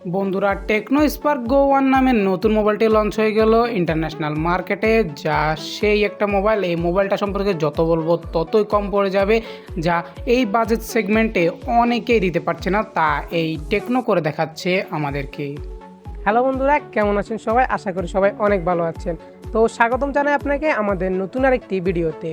বন্ধুরা, Tecno Spark Go1 নামের নতুন মোবাইলটি লঞ্চ হয়ে গেল ইন্টারন্যাশনাল মার্কেটে। যা সেই একটা মোবাইল, এই মোবাইলটা সম্পর্কে যত বলবো ততই কম পড়ে যাবে, যা এই বাজেট সেগমেন্টে অনেকেই দিতে পারছে না, তা এই টেকনো করে দেখাচ্ছে আমাদেরকে। হ্যালো বন্ধুরা, কেমন আছেন সবাই? আশা করি সবাই অনেক ভালো আছেন। তো স্বাগতম জানাই আপনাকে আমাদের নতুন আরেকটি ভিডিওতে।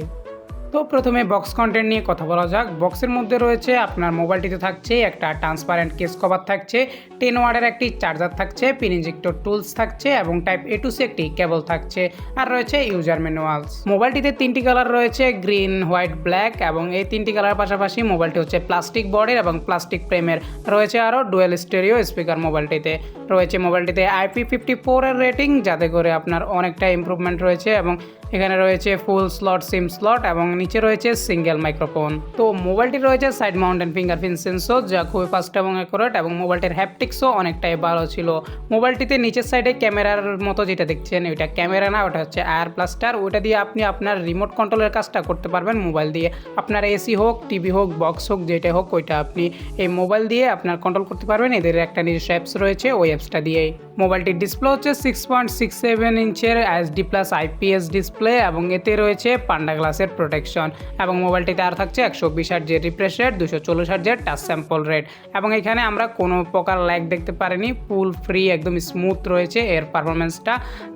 তো প্রথমে বক্স কন্টেন্ট নিয়ে কথা বলা যাক। বক্সের মধ্যে রয়েছে আপনার মোবাইলটিতে থাকছে একটা ট্রান্সপারেন্ট কেস কভার থাকছে, 10 ওয়াটের একটি চার্জার থাকছে, পিন ইনজেক্টর টুলস থাকছে এবং টাইপ A to C একটি কেবল থাকছে, আর রয়েছে ইউজার ম্যানুয়ালস। মোবাইলটিতে 3টি কালার রয়েছে, গ্রিন, হোয়াইট, ব্ল্যাক, এবং এই 3টি কালার পাশাপাশি মোবাইলটি হচ্ছে প্লাস্টিক বডির এবং প্লাস্টিক ফ্রেমের। রয়েছে আরও ডুয়েল স্টেরিও স্পিকার মোবাইলটিতে। রয়েছে মোবাইলটিতে IP54 এর রেটিং, যাতে করে আপনার অনেকটা ইমপ্রুভমেন্ট রয়েছে, এবং এখানে রয়েছে ফুল স্লট সিম স্লট এবং নিচে রয়েছে সিঙ্গেল মাইক্রোফোন। তো মোবাইলটি রয়েছে সাইড মাউন্টেন ফিঙ্গারপ্রিন্ট সেন্সর, যা খুবই ফাস্ট এবং অ্যাকুরেট, এবং মোবাইলটির হ্যাপটিক্সও অনেকটাই ভালো ছিল। মোবাইলটিতে নিচের সাইডে ক্যামেরার মতো যেটা দেখছেন, ওইটা ক্যামেরা না, ওটা হচ্ছে আয়ার ব্লাস্টার। ওইটা দিয়ে আপনি আপনার রিমোট কন্ট্রোলের কাজটা করতে পারবেন মোবাইল দিয়ে। আপনার এসি হোক, টিভি হোক, বক্স হোক, যেটা হোক, ওইটা আপনি এই মোবাইল দিয়ে আপনার কন্ট্রোল করতে পারবেন। এদের একটা নিজস্ব অ্যাপস রয়েছে, ওই অ্যাপসটা দিয়েই। মোবাইলটির ডিসপ্লে হচ্ছে 6.67 ইঞ্চের HD+ IPS ডিসপ্লে, এবং এতে রয়েছে পান্ডা গ্লাসের প্রোটেকশন, এবং মোবাইলটিতে আর থাকছে 120 হার্টজের রিফ্রেশ রেট, 240 হার্টজের টাচ স্যাম্পল রেট, এবং এখানে আমরা কোনো প্রকার ল্যাগ দেখতে পারিনি। ফুল ফ্রি, একদম স্মুথ রয়েছে এর পারফরমেন্সটা,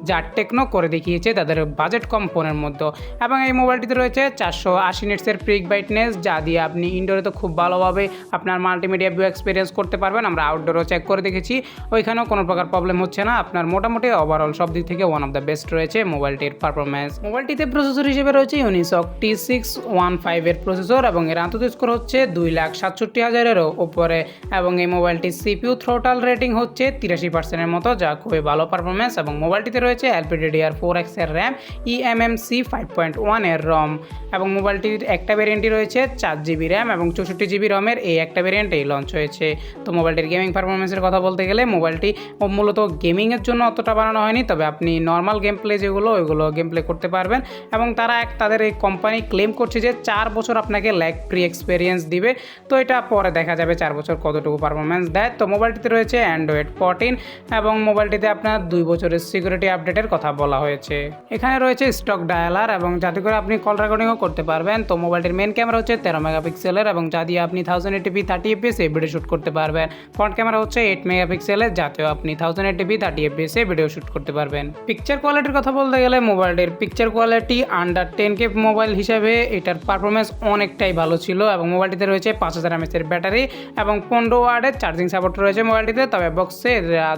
যা টেকনো করে দেখিয়েছে তাদের বাজেট কম ফোনের মধ্যে। এবং এই মোবাইলটিতে রয়েছে 480 নিটসের পিক ব্রাইটনেস, যা দিয়ে আপনি ইনডোরে তো খুব ভালোভাবে আপনার মাল্টিমিডিয়া ভিউ এক্সপিরিয়েন্স করতে পারবেন। আমরা আউটডোরও চেক করে দেখেছি, ওইখানেও কোনো প্রকার প্রবলেম হচ্ছে না। আপনার মোটামুটি ওভারঅল সব দিক থেকে ওয়ান অফ দ্য বেস্ট রয়েছে মোবাইলটির পারফরমেন্স। মোবাইলটিতে প্রসেসর হিসেবে রয়েছে ইউনিসক T615 এর প্রসেসর, এবং এর আন্তর্জাতিক স্কোর হচ্ছে 2,67,000-এরও উপরে, এবং এই মোবাইলটির CPU থ্রোটাল রেটিং হচ্ছে 83% মতো, যা খুবই ভালো পারফরমেন্স। এবং মোবাইলটিতে রয়েছে LPDDR4X এর র্যাম, eMMC 5.1 এর রম, এবং মোবাইলটির একটা ভ্যারিয়েন্টই রয়েছে 4GB র্যাম এবং 64GB রমের। এই একটা ভ্যারিয়েন্টেই লঞ্চ হয়েছে। তো মোবাইলটির গেমিং পারফরমেন্সের কথা বলতে গেলে, মোবাইলটি মূলত গেমিংয়ের জন্য অতটা বানানো হয়নি, তবে আপনি নর্মাল গেম প্লে যেগুলো, ওইগুলো গেম প্লে করতে পারবেন। এবং তারা তাদের এই কোম্পানি ক্লেম করছে যে 4 বছর আপনাকে ল্যাগ ফ্রি এক্সপিরিয়েন্স দিবে। তো এটা পরে দেখা যাবে 4 বছর কতটুকু পারফরমেন্স দেয়। তো মোবাইলটিতে রয়েছে Android 14, এবং মোবাইলটিতে আপনার 2 বছরের সিকিউরিটি আপডেটের কথা বলা হয়েছে। এখানে রয়েছে স্টক ডায়ালার, এবং যাতে করে আপনি কল রেকর্ডিংও করতে পারবেন। তো মোবাইলটির মেন ক্যামেরা হচ্ছে 13 মেগাপিক্সেলের, এবং যা দিয়ে আপনি 1080p 30fps ভিডিও শ্যুট করতে পারবেন। ফ্রন্ট ক্যামেরা হচ্ছে 8 মেগাপিক্সেলের, যাতেও আপনি 1080p 30fps ভিডিও শ্যুট করতে পারবেন। পিকচার কোয়ালিটির কথা বলতে গেলে, মোবাইলটির picture quality under 10K mobile হিসাবে এটার পারফরমেন্স অনেকটাই ভালো ছিল। এবং মোবাইলটিতে রয়েছে 5000 mAh এর ব্যাটারি, এবং 15 ওয়াটের চার্জিং সাপোর্ট রয়েছে মোবাইলটিতে, তবে বক্সে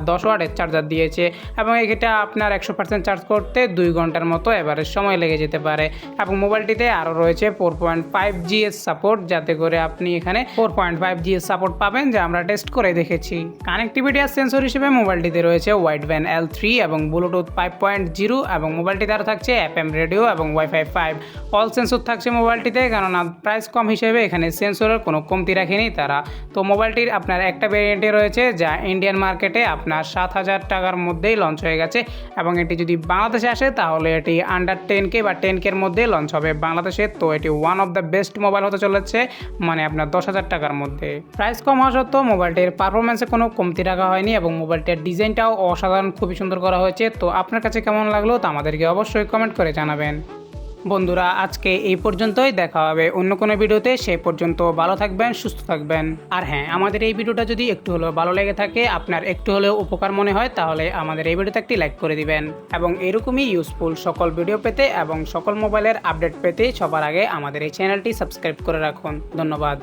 10 ওয়াটের চার্জার দিয়েছে, এবং এটা আপনার 100% চার্জ করতে 2 ঘন্টার মতো এভারেজ সময় লেগে যেতে পারে। এবং মোবাইলটিতে আরও রয়েছে 4.5G সাপোর্ট, যাতে করে আপনি এখানে 4.5G সাপোর্ট পাবেন, যা আমরা টেস্ট করে দেখেছি। কানেক্টিভিটি আর সেন্সর হিসেবে মোবাইলটিতে রয়েছে ওয়াইড ব্যান্ড L3 এবং ব্লুটুথ 5.0, এবং মোবাইলটিতে আর থাকছে FM রেডিও এবং Wi-Fi 5। অল সেন্সর থাকছে মোবাইলটিতে, কেননা প্রাইস কম হিসেবে এখানে সেন্সরের কোনো কমতি রাখেনি তারা। তো মোবাইলটির আপনার একটা ভ্যারিয়েন্টে রয়েছে, যা ইন্ডিয়ান মার্কেটে আপনার 7,000 টাকার মধ্যেই লঞ্চ হয়ে গেছে, এবং এটি যদি বাংলাদেশে আসে তাহলে এটি আন্ডার 10K বা 10K এর মধ্যে লঞ্চ হবে বাংলাদেশে। তো এটি one of the best mobile হতে চলেছে, মানে আপনার 10,000 টাকার মধ্যে। প্রাইস কম হওয়া সত্ত্বেও মোবাইলটির পারফরমেন্সে কোনো কমতি রাখা হয়নি, এবং মোবাইলটির ডিজাইনটাও অসাধারণ, খুবই সুন্দর করা হয়েছে। তো আপনার কাছে কেমন লাগলো তা আমাদেরকে অবশ্যই কমেন্ট করে জানাবেন। বন্ধুরা, আজকে এই পর্যন্তই, দেখা হবে অন্য কোনো ভিডিওতে। সেই পর্যন্ত ভালো থাকবেন, সুস্থ থাকবেন। আর হ্যাঁ, আমাদের এই ভিডিওটা যদি একটু হলেও ভালো লেগে থাকে, আপনার একটু হলেও উপকার মনে হয়, তাহলে আমাদের এই ভিডিওতে একটি লাইক করে দিবেন। এবং এরকমই ইউজফুল সকল ভিডিও পেতে এবং সকল মোবাইলের আপডেট পেতে সবার আগে আমাদের এই চ্যানেলটি সাবস্ক্রাইব করে রাখুন। ধন্যবাদ।